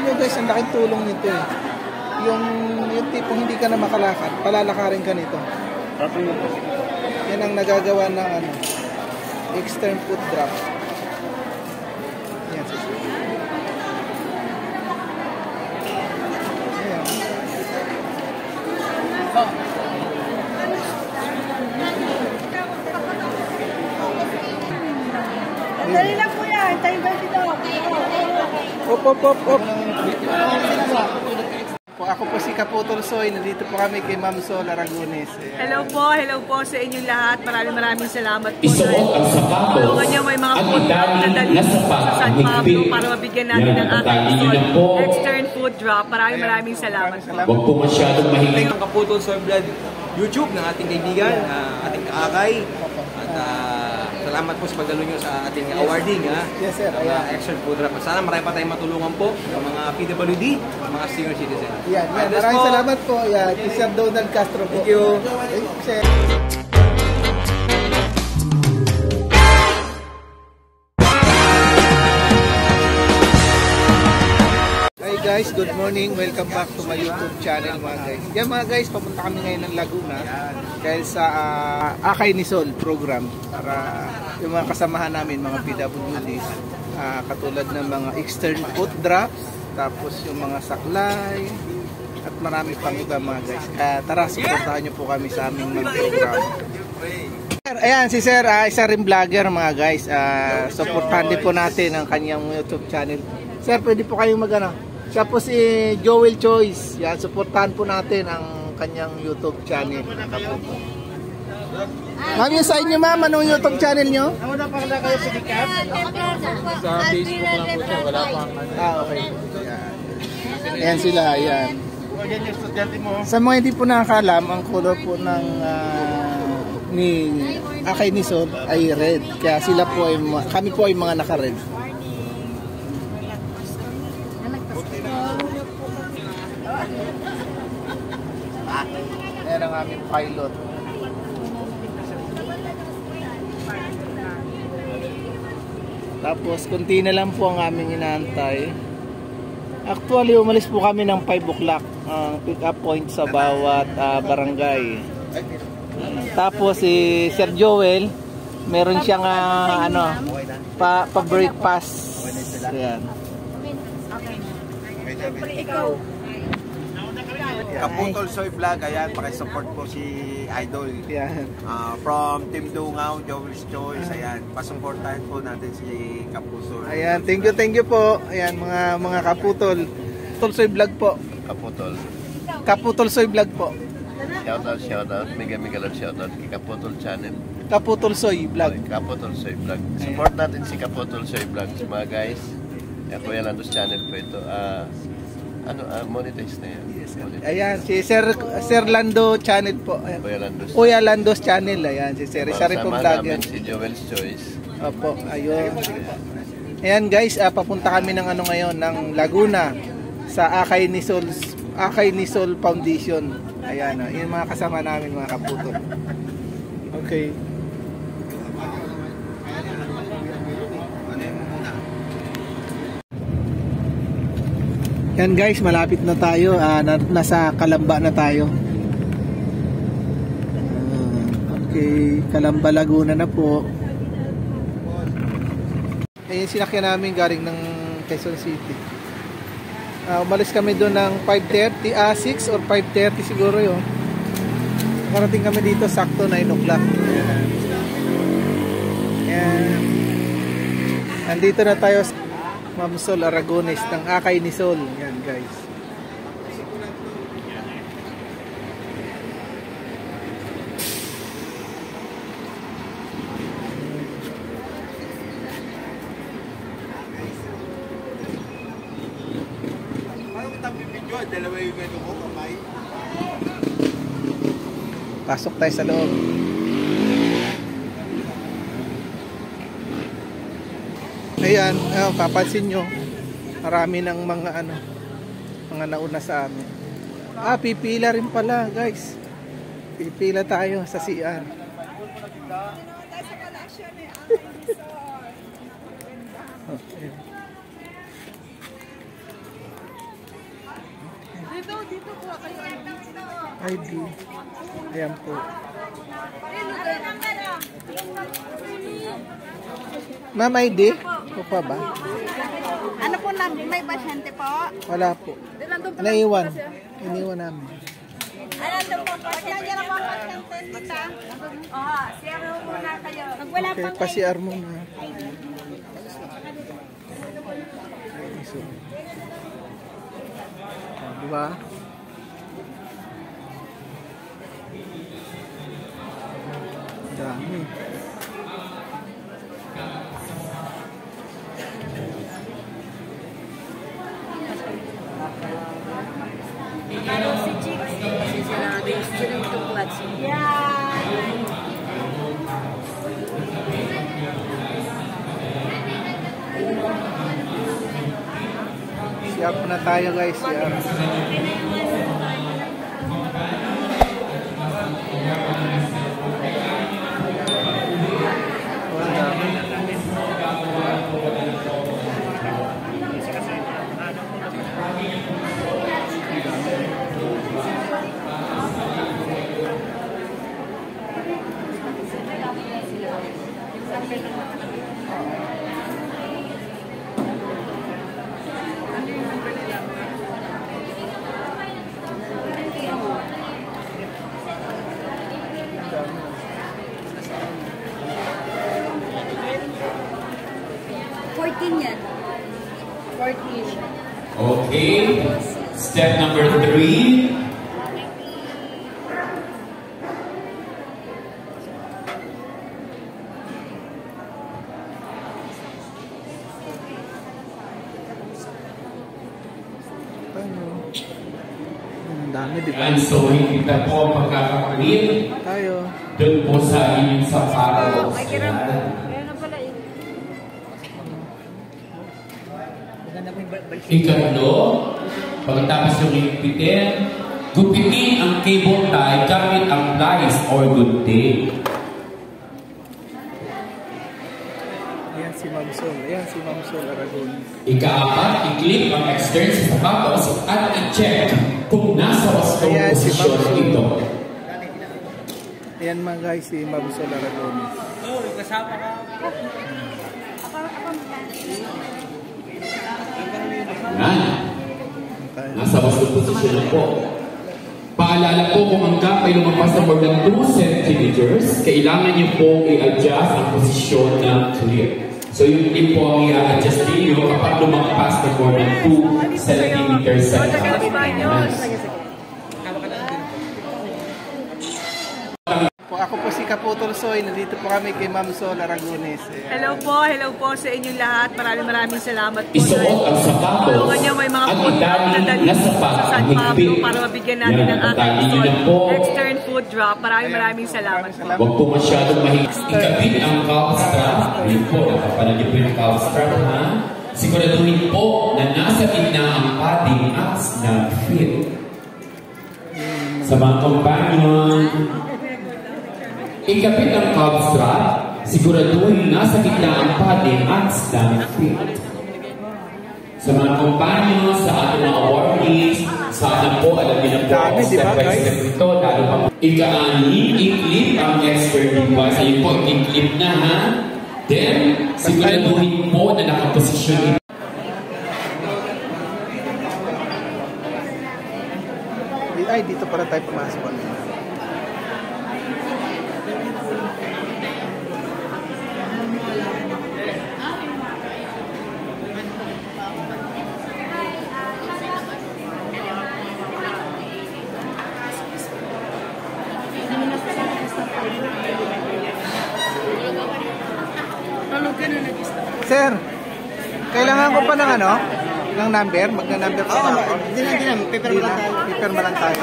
nyo guys, ang laking tulong nito eh. Yung tipong hindi ka na makalakad, palalakarin ka nito. Yan ang nagagawa ng ano, extern foot drop. Yan, Dali lang po yan. Tayo ba dito? Op. Ako po si Kaputol Soy. Nandito po kami kay Ma'am Sol Aragones. Hello po sa inyong lahat. Maraming salamat po. Tulungan niyo may mga food drop na dali sa San Pablo para mabigyan natin ng aking extern food drop. Maraming salamat po. Huwag po masyadong mahilig. Ang Kaputol Soy Vlog YouTube ng ating kaibigan, ating kaakay. At salamat po sa pagdalo nyo sa ating awarding. Yes sir. Extern food drop. Sana marami pa tayong matulungan po ng mga PWD, mga senior citizen. Yan. Maraming salamat po. Yan, Sir Donald Castro po. Thank you. Thank you, sir. Hi guys, good morning. Welcome back to my YouTube channel mga guys. Yan mga guys, papunta kami ngayon ng Laguna dahil sa Akay ni Sol program para yung mga kasamahan namin, mga PWDs, katulad ng mga extern foot drops, tapos yung mga saklay at marami pang iba mga guys. Tara, supportahan nyo po kami sa aming mga program. Ayan, si Sir, isa rin vlogger mga guys. Supportahan din po natin ang kanyang YouTube channel. Sir, pwede po kayong magana. Siya po si Joel Choice. Yan, supportahan po natin ang kanyang YouTube channel. Ma'am, yung sa inyo ma'am, anong YouTube channel nyo? Ano na pala kayo sa Dikas? Sa Facebook lang po siya, wala pang Okay. Ayan sila, ayan. Yan yung estudyante mo. Sa mga hindi po nakakalam, ang color po ng ni Akay ni Sol ay red. Kaya sila po ay, kami po ay mga naka-red. Ayan ang aming pilot. Tapos kunti na lang po ang aming inaantay. Actually umalis po kami ng 5 o'clock ang pick up point sa bawat barangay. Tapos si Sir Joel meron siyang pa-breakfast. Ayan. Ikaw. Kaputol Soy Vlog, ayan, pakisupport po si Idol. Ayan. From Team Dungaw, Joel's Choice, ayan, pasupportahan po natin si Kaputol. Ayan, thank you po. Ayan mga Kaputol. Kaputol Soy Vlog po. Kaputol Soy Vlog po. Shoutout, mega love shoutout kay Kaputol Channel. Kaputol Soy Vlog. Kaputol Soy Vlog. Support natin si Kaputol Soy Vlog, mga guys. Kuya Landos Channel po ito. Monetize na yan. Monetize. Ayan, si Sir Lando Channel po. Ayan. Kuya Landos Channel. Ayan, si Sir. Isa rin po vlogger. Si Joel's Choice. Opo, ayun. Ayan guys, papunta kami ng ngayon, ng Laguna sa Akay ni Sol Foundation. Ayan, yung mga kasama namin mga Kaputol. Okay. Yan guys, malapit na tayo. Nasa Calamba na tayo. Okay, Calamba, Laguna na po. Ayun, sinakyan namin galing ng Quezon City. Umalis kami doon ng 5:30, 6 or 5:30 siguro yun. Nakarating kami dito sakto 9 o'clock. Ayan. Nandito na tayo sa Ma'am Sol Aragones ng Akay ni Sol. Yan guys. Pasok tayo sa loob. Ayan, papansin nyo, marami ng mga mga nauna sa amin. Pipila rin pala guys. Pipila tayo sa CR. Okay. ID. Ayan po. Ma'am, ID? O pa ba? Ano po na, may pasyente po? Wala po. Naiwan. Iniwan namin. Ano po? Pagkagyan ako ang pasyente dito. Oo, zero muna kayo. Wala Okay, pang pa-CR muna. Diba? Dami. Ano si Chicks? Kasi sila natin yung tuklad. Siap na tayo guys. Siap. Okay, step number 3. Ang dami, di ba? And so, hindi na po ang pagkakakulit Tayo. doon po sa inyong sapatos. Ikatlo, pagkatapos yung higpitin, gupitin ang cable tie gamit ang pliers or good tape. Ayan si Ma'am Sol. Ayan si Ma'am Sol Aragon. Ika-4, i-clip ang extern sa sapatos at i-check kung nasa wastong Ayan, si posisyon Ma'am Sol. ito. Ayan mga guys, si Ma'am Sol Aragon. Kasama ka. Yan. Nasa wastong posisyon na po. Paalala po kung ang gap ay lumampas na more than 2 centimeters, kailangan niyo po i-adjust ang posisyon ng clear. So yung clip po ang i-adjust niyo kapag lumampas na more than 2 centimeters sa gap. Ako po si Kaputol Soy. Nandito po kami kay Ma'am Sol Aragones. Hello po sa inyong lahat. Maraming salamat po. Isuot ang sapatos Tulungan niyo may mga at food drop na idali dali na sapat sa San ang Pablo higpit. para mabigyan natin ng aking extern food drop. Maraming salamat po. Huwag po masyadong mahigit. Ikabit ang calf strap. Yun po, nakapalagay po yung calf strap, ha? Siguraduhin po na nasa gitna ang padding at snug fit. Sa mga companion, ikabit ang calf strap. Siguraduhin nasa gitna ang padding at snug fit. Sa mga companion, sa ating mga awardees, sana po, alam niyo na po, Dami, step diba, by guys? step ito, lalo pa. Ika-ani, i-clip ang extern device. Ayun po, i-clip na, ha? Then, siguraduhin po na nakaposisyon ito. Ay, dito para tayo pumasok. Sir, kailangan ko pa ng ano? Ng number? Magna-number pa ba ako? Hindi na. Paper Hindi na. Paper na lang tayo.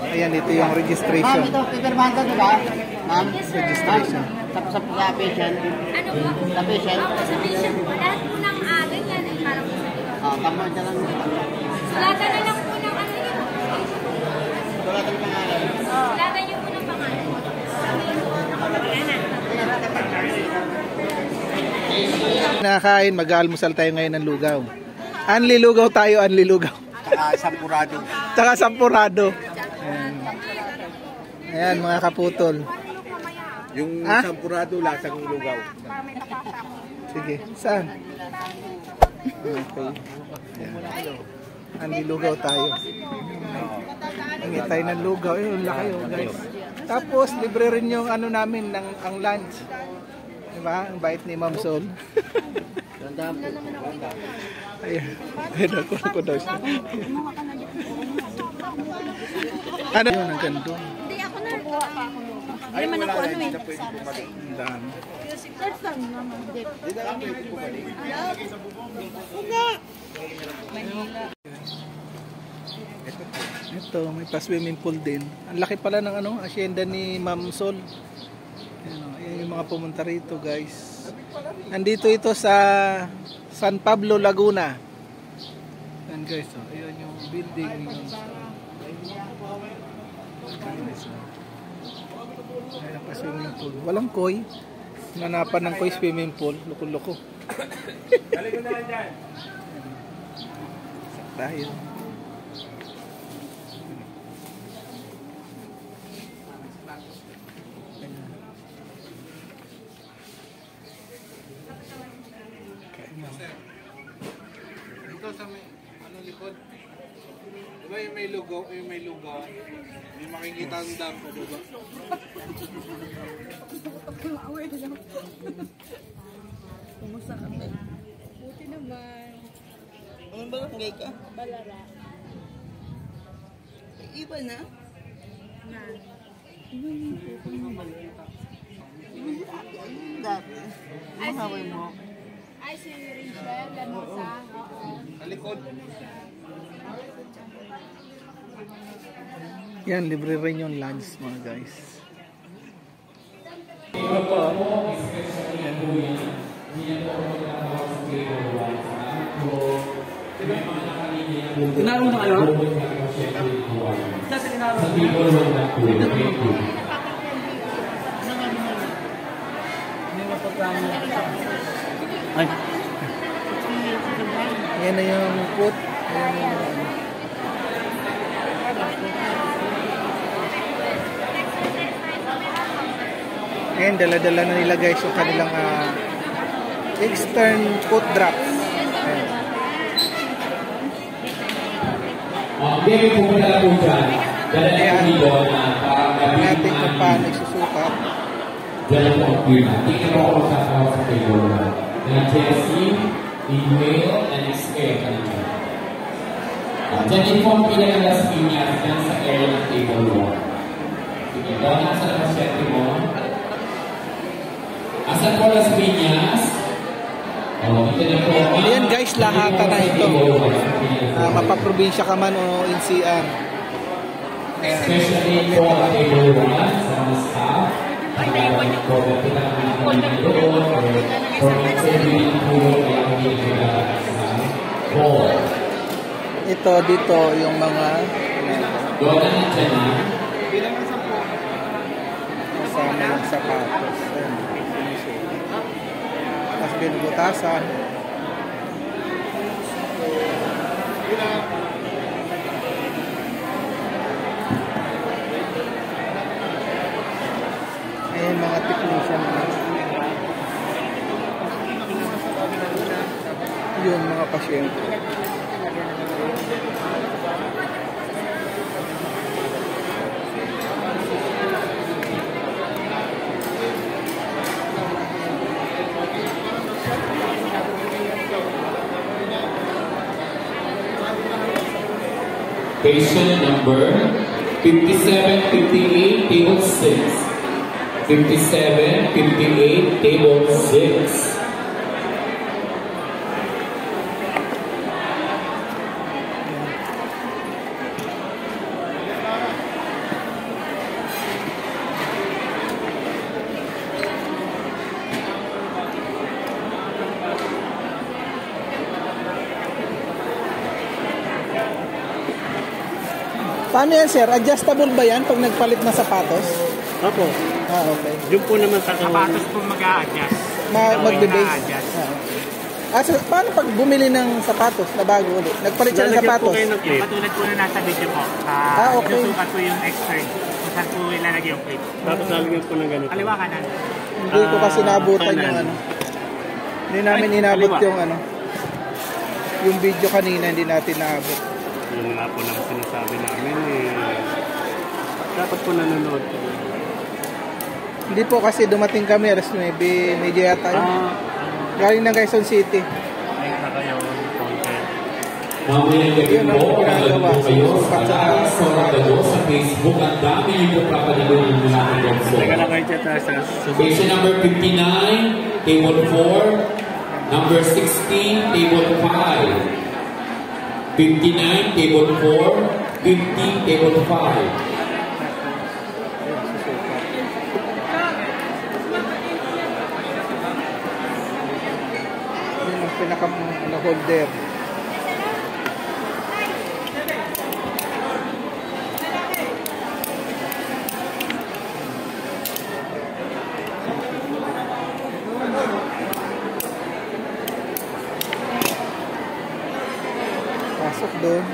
Ayan, ito yung registration. Ma'am, ito, paper band ka, diba? Ma'am, Registration. tapos sa patient. Ano po? Sa patient. Ako sa patient po. Lahat po ng ganyan ay parang Tama ka lang. sulatan na lang po ng ano yun. Wala kang pangalan. Sulatan niyo po ng pangalan. Nakakain, mag-almusal tayo ngayon ng lugaw. Anli lugaw tayo, anli lugaw. Sampurado. Tsaka sampurado. Ayan mga kaputol. Yung sampurado, lasang lugaw. Sige, saan? Okay. Ang lugaw tayo. Hingi tayo ng lugaw. Ayun, laki yun guys. Tapos, libre rin yung ano namin, ang lunch. Diba? Ang bait ni Ma'am Sol. Ayan. Ayan ako daw siya. Ano yun? Ang ganda. Hindi ako na. Hindi man ako ano eh. Ang dami. Ito, may pa-swimming pool din. Ang laki pala ng ano, asyenda ni Ma'am Sol. Ayan yung mga pumunta rito guys. Nandito ito sa San Pablo, Laguna. Ayan guys, oh. Ayan yung building. Ayan pa swimming pool. Walang koi. Nanapan ng koi swimming pool. Loko-loko. Dahil ito sa may ano likod. Diba yung may lugaw, may makikita ang dam ko, diba? Kumusta ka? Buti naman. Ano ba kang gay ka? Balara. Iba na? Na. Dati. Mahaway mo. Ay, si Rachel, Lanosa. Oo. Alikod. Yan, libre rin yung lunch mga guys. Tinarong na kayo? Sa tinarong. Ay. Ayan na yung food. Ayan na yung ayan, dala-dala na nila guys yung kanilang extern food drops. Ayan. Hindi po pala po dyan. Dala na po na parang natin kung paano isusukat. dala po ang beer na. Tingnan po ako sa table na. Na Jessie, email, and expert ka nito. Diyan din po ang pinagalas pinyas dyan sa area ng table 1. Sige, doon na sa nasyente mo. Asan po las pinyas? Ayan guys, lahata na ito. Mapaprobinsya ka man o NCR. Especially po ang table 1 sa mga staff. Ito dito yung mga kasama yung sapatos. Tapos binubutasan. Ayan mga technician na. Yun mga pasyente. Patient number 5758, table 6. 5758, table 6. Paano yan sir? Adjustable ba yan pag nagpalit na sapatos? Opo. Okay. Yung po naman sapatos po mag-a-adjust. Magbe-base? Okay. Paano pag bumili ng sapatos na bago ulit? Nagpalit siya ng sapatos? Patulad po na nasa video po. Okay. Susukat po yung extern. Kung saan po ilalagay yung plate. Tapos lalagyan po ng ganito. Kaliwa kanan. Hindi ko kasi nabutan yung ano. Hindi namin inabot yung ano. Yung video kanina hindi natin naabot. Yun nga po lang sinasabi namin eh. Dapat po nanonood po. Hindi po kasi dumating kami alas 9, medyo yata yun. Galing ng Quezon City. Ay, nakayaw yung content. Mamayang gabi po, ginagawa kayo sa Soragado sa Facebook. Ang dami yung po kapaligonin mo natin yung so. Question number 59, table 4. Number 16, table 5. 59, table 4. 50, table 5. Pinaka-holder. Pasok doon.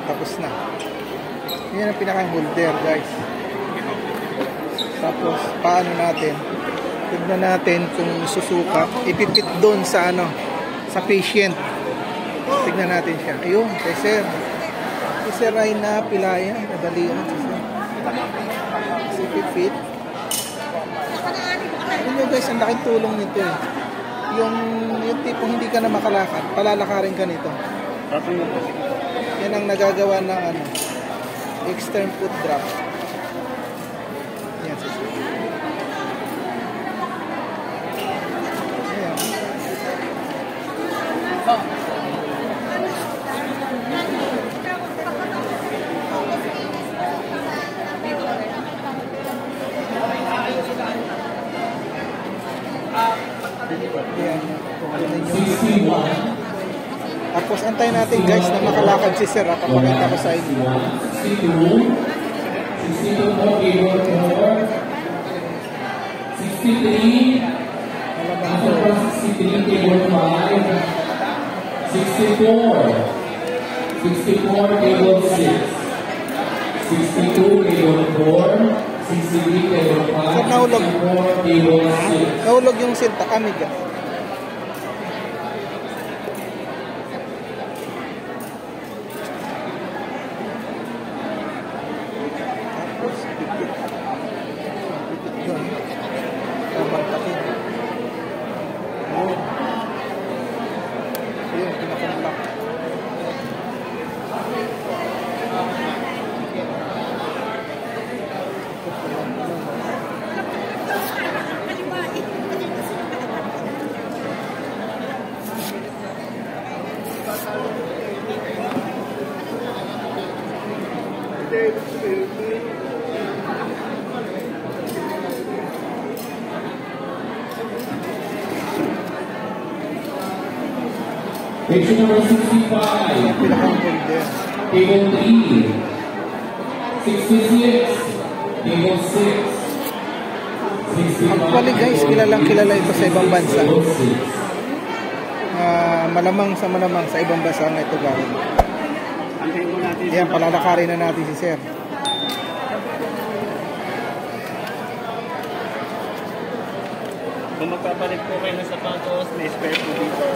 Tapos na. Yan ang pinaka-holder, guys. Tapos, paano natin? Tignan natin kung susukat. Ipipit doon sa ano, sa patient. Tignan natin siya. Ayun, kay sir. Kay sir ay napilaya. Nadali yan. Kasi ipipit. Alam nyo guys, ang laking tulong nito eh. Yung tipong hindi ka na makalakad, palalakarin ka nito. Yan ang nagagawa ng ano, extern foot drop. Yan. Ayan. Tapos antayin natin guys na makalakad si sir. Papakita ko sa inyo. 64 table 6, 62 table 4, 63 table 5, Sir, nahulog. 64 table 6. Nahulog yung sinta kami guys. Page number 65, table 3, 66, table 6, 65. Actually guys, kilala ito sa ibang bansa. Malamang sa ibang bansa na ito gawin. Ayan, palalakarin na natin si sir. Kung magpapalit po kayo ng sapatos, may spare po dito.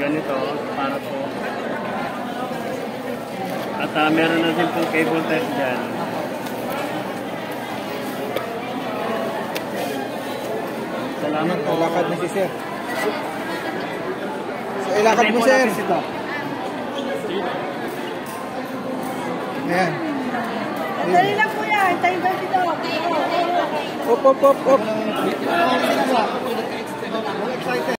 Ganito, para po. At meron na din pong cable test dyan. Salamat po. Ilakad na si sir. So, ilakad mo sir. Ayan. Dali lang po yan. Tayo ba dito? Op.